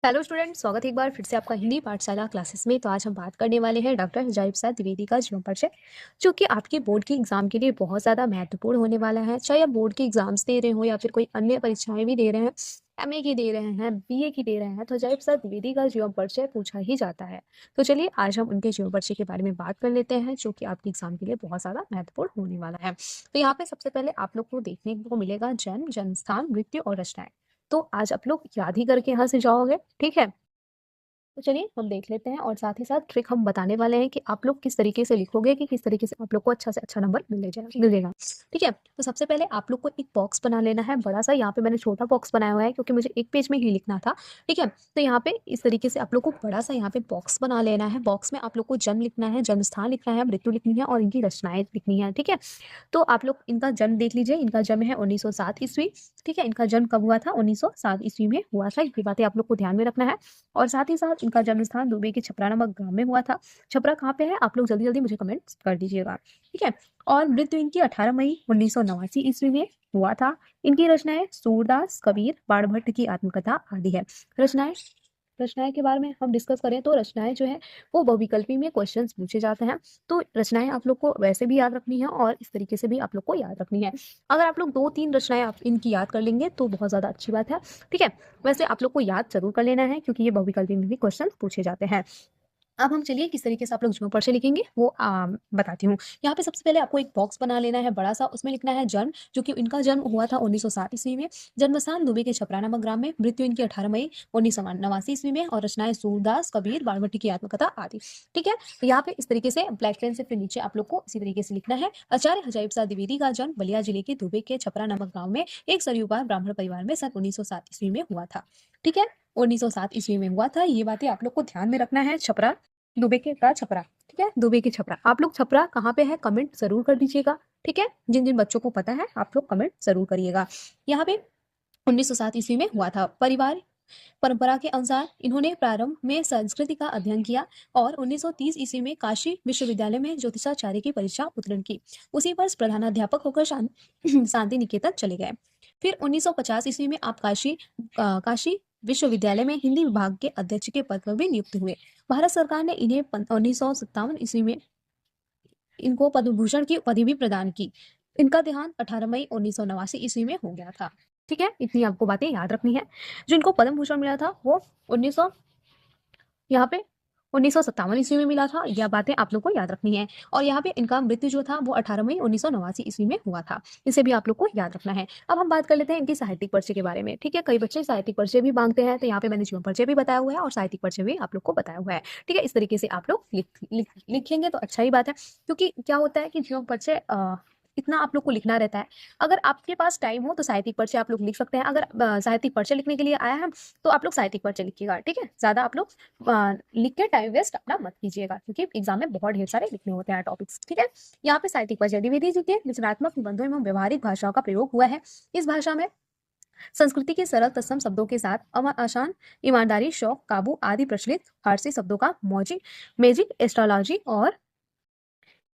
Hello student, स्वागत है एक बार फिर से आपका हिंदी पाठशाला क्लासेस में। तो आज हम बात करने वाले हैं डॉक्टर अजायब प्रसाद द्विवेदी का जीवन परिचय, जो कि आपके बोर्ड के एग्जाम के लिए बहुत ज़्यादा महत्वपूर्ण होने वाला है। चाहे आप बोर्ड के एग्जाम्स दे रहे हो या फिर कोई अन्य परीक्षाएं भी दे रहे हैं, एमए की दे रहे हैं, बीए की दे रहे हैं, तो अजायब प्रसाद द्विवेदी का जीवन परिचय पूछा ही जाता है। तो चलिए आज हम उनके जीवन परिचय के बारे में बात कर लेते हैं, जो कि आपके एग्जाम के लिए बहुत ज़्यादा महत्वपूर्ण होने वाला है। तो यहाँ पे सबसे पहले आप लोग को देखने को मिलेगा जन्म, जन्म स्थान, मृत्यु और रचनाएं। तो आज आप लोग याद ही करके यहाँ से जाओगे, ठीक है। तो चलिए हम देख लेते हैं और साथ ही साथ ट्रिक हम बताने वाले हैं कि आप लोग किस तरीके से लिखोगे कि किस तरीके से आप लोग को अच्छा से अच्छा नंबर मिलेगा। ठीक है, तो सबसे पहले आप लोग को एक बॉक्स बना लेना है बड़ा सा। यहाँ पे मैंने छोटा बॉक्स बनाया हुआ है क्योंकि मुझे एक पेज में ही लिखना था। ठीक है, तो यहाँ पे इस तरीके से आप लोग को बड़ा सा यहाँ पे बॉक्स बना लेना है। बॉक्स में आप लोग को जन्म लिखना है, जन्म स्थान लिखना है, मृत्यु लिखनी है और इनकी रचनाएं लिखनी है। ठीक है, तो आप लोग इनका जन्म देख लीजिए। इनका जन्म है 1907 ईस्वी। ठीक है, इनका जन्म कब हुआ था? 1907 ईस्वी में हुआ था। ये बातें आप लोग को ध्यान में रखना है। और साथ ही साथ इनका जन्म स्थान दुबई के छपरा नामक गांव में हुआ था। छपरा कहाँ पे है? आप लोग जल्दी जल्दी मुझे कमेंट कर दीजिएगा। ठीक है, और मृत्यु इनकी 18 मई 1989 ईस्वी में हुआ था। इनकी रचनाएं सूरदास, कबीर, बाणभट्ट की आत्मकथा आदि है। रचनाएं रचनाएं के बारे में हम डिस्कस करें तो रचनाएं जो है वो बहुविकल्पी में क्वेश्चंस पूछे जाते हैं। तो रचनाएं आप लोग को वैसे भी याद रखनी है और इस तरीके से भी आप लोग को याद रखनी है। अगर आप लोग 2-3 रचनाएं आप इनकी याद कर लेंगे तो बहुत ज़्यादा अच्छी बात है। ठीक है, वैसे आप लोग को याद जरूर कर लेना है क्योंकि ये बहुविकल्पी में भी क्वेश्चन पूछे जाते हैं। अब हम चलिए किस तरीके से आप लोग जीवन परिचय लिखेंगे वो बताती हूँ। यहाँ पे सबसे पहले आपको एक बॉक्स बना लेना है बड़ा सा। उसमें लिखना है जन्म, जो कि इनका जन्म हुआ था 1907 ईस्वी में। जन्म स्थान दुबई के छपरा नामक ग्राम में। मृत्यु इनकी 18 मई 1989 ईस्वी में। और रचनाएं सूरदास, कबीर, बाणभट्ट की आत्मकथा आदि। ठीक है, तो यहाँ पे इस तरीके से ब्लैक पेन से फिर नीचे आप लोग को इसी तरीके से लिखना है। आचार्य अजायब प्रसाद द्विवेदी का जन्म बलिया जिले के दुबई के छपरा नामक गाँव में एक सरयुपार ब्राह्मण परिवार में सन 1907 ईस्वी में हुआ था। ठीक है, 1907 ईस्वी में हुआ था। ये बातें आप लोग को ध्यान में रखना है। छपरा, दुबे के का छपरा। ठीक है, दुबे के छपरा। आप लोग छपरा कहाँ पे है कमेंट जरूर कर दीजिएगा। ठीक है, जिन जिन बच्चों को पता है आप लोग कमेंट जरूर करिएगा। यहाँ पे 1907 ईस्वी में हुआ था। परिवार परंपरा के अनुसार इन्होंने प्रारंभ में संस्कृति का अध्ययन किया और 1930 ईस्वी में काशी विश्वविद्यालय में ज्योतिषाचार्य की परीक्षा उत्तीर्ण की। उसी वर्ष प्रधानाध्यापक होकर शांति निकेतन चले गए। फिर 1950 ईस्वी में आप काशी विश्वविद्यालय में हिंदी विभाग के अध्यक्ष के पद पर भी नियुक्त हुए। भारत सरकार ने इन्हें 1957 ईस्वी में इनको पद्म भूषण की उपाधि भी प्रदान की। इनका देहांत 18 मई 1989 ईस्वी में हो गया था। ठीक है, इतनी आपको बातें याद रखनी है। जो इनको पद्म भूषण मिला था वो 1900 यहाँ पे 1957 ईस्वी में मिला था। यह बातें आप लोग को याद रखनी है। और यहाँ पे इनका मृत्यु जो था वो 18 मई 1989 ईस्वी में हुआ था। इसे भी आप लोग को याद रखना है। अब हम बात कर लेते हैं इनकी साहित्यिक परिचय के बारे में। ठीक है, कई बच्चे साहित्यिक परिचय भी मांगते हैं, तो यहाँ पे मैंने जीवन परिचय भी बताया हुआ है और साहित्यिक परिचय भी आप लोग को बताया हुआ है। ठीक है, इस तरीके से आप लोग लिखेंगे तो अच्छा ही बात है। क्योंकि क्या होता है कि जीवन परिचय इतना आप लोग को लिखना रहता है। अगर आपके पास टाइम हो तो साहित्यिक परिचय आप लोग लिख सकते हैं। अगर साहित्यिक परिचय लिखने के लिए आया है तो आप लोग साहित्यिक परिचय लिखिएगा। ठीक है, ज्यादा आप लोग लिख के टाइम वेस्ट अपना मत कीजिएगा क्योंकि एग्जाम में बहुत ढेर सारे लिखने होते हैं टॉपिक्स। ठीक है, यहाँ पे साहित्यिक परिचय द्विवेदी जी के रचनात्मक निबंधों एवं व्यवहारिक भाषाओं का प्रयोग हुआ है। इस भाषा में संस्कृति के सरल तत्सम शब्दों के साथ आसान, ईमानदारी, शौक, काबू आदि प्रचलित फारसी शब्दों का मैजिक, एस्ट्रोलॉजी और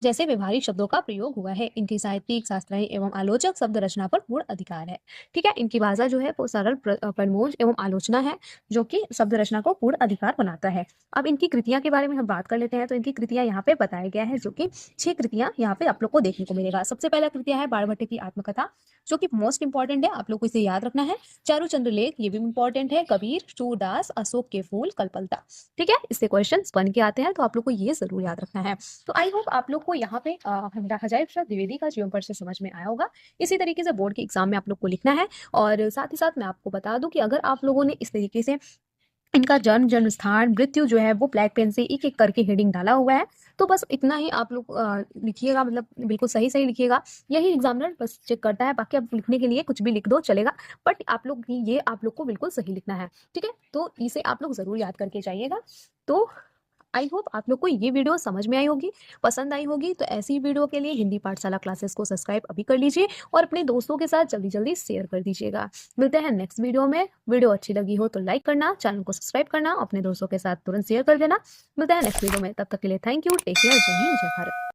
जैसे व्यवहारिक शब्दों का प्रयोग हुआ है। इनकी साहित्यिक, शास्त्रीय एवं आलोचक शब्द रचना पर पूर्ण अधिकार है। ठीक है, इनकी भाषा जो है वो सरल, प्रमोद एवं आलोचना है, जो कि शब्द रचना को पूर्ण अधिकार बनाता है। अब इनकी कृतियां के बारे में हम बात कर लेते हैं। तो इनकी कृतियां यहाँ पे बताया गया है, जो कि 6 कृतियां यहाँ पे आप लोग को देखने को मिलेगा। सबसे पहला कृतियां है बाणभट्ट की आत्मकथा, जो कि मोस्ट इंपॉर्टेंट है, आप लोग को इसे याद रखना है। चारुचंद्र लेख, ये भी इंपॉर्टेंट है। कबीर, सूरदास, अशोक के फूल, कल्पलता। ठीक है, इससे क्वेश्चन बन के आते हैं, तो आप लोग को ये जरूर याद रखना है। तो आई होप आप लोग को यहाँ पे अजायब प्रसाद द्विवेदी का जीवन परिचय समझ में आया होगा। इसी तरीके से बोर्ड के एग्जाम में आप लोग को लिखना है। और साथ ही साथ मैं आपको बता दूं कि अगर आप लोगों ने इस तरीके से इनका जन्म, जन्म स्थान, मृत्यु जो है वो ब्लैक पेन से एक एक करके हेडिंग डाला हुआ है, तो बस इतना ही आप लोग लिखिएगा। मतलब बिल्कुल सही सही लिखिएगा। यही एग्जामिनर बस चेक करता है, बाकी आप लिखने के लिए कुछ भी लिख दो चलेगा, बट आप लोग ये आप लोग को बिल्कुल सही लिखना है। ठीक है, तो इसे आप लोग जरूर याद करके जाइएगा। तो आई होप आप लोग को ये वीडियो समझ में आई होगी, पसंद आई होगी। तो ऐसी वीडियो के लिए हिंदी पाठशाला क्लासेस को सब्सक्राइब अभी कर लीजिए और अपने दोस्तों के साथ जल्दी जल्दी शेयर कर दीजिएगा। मिलते हैं नेक्स्ट वीडियो में। वीडियो अच्छी लगी हो तो लाइक करना, चैनल को सब्सक्राइब करना, अपने दोस्तों के साथ तुरंत शेयर कर देना। मिलते हैं नेक्स्ट वीडियो में, तब तक के लिए थैंक यू, टेक केयर, जय हिंद, जय भारत।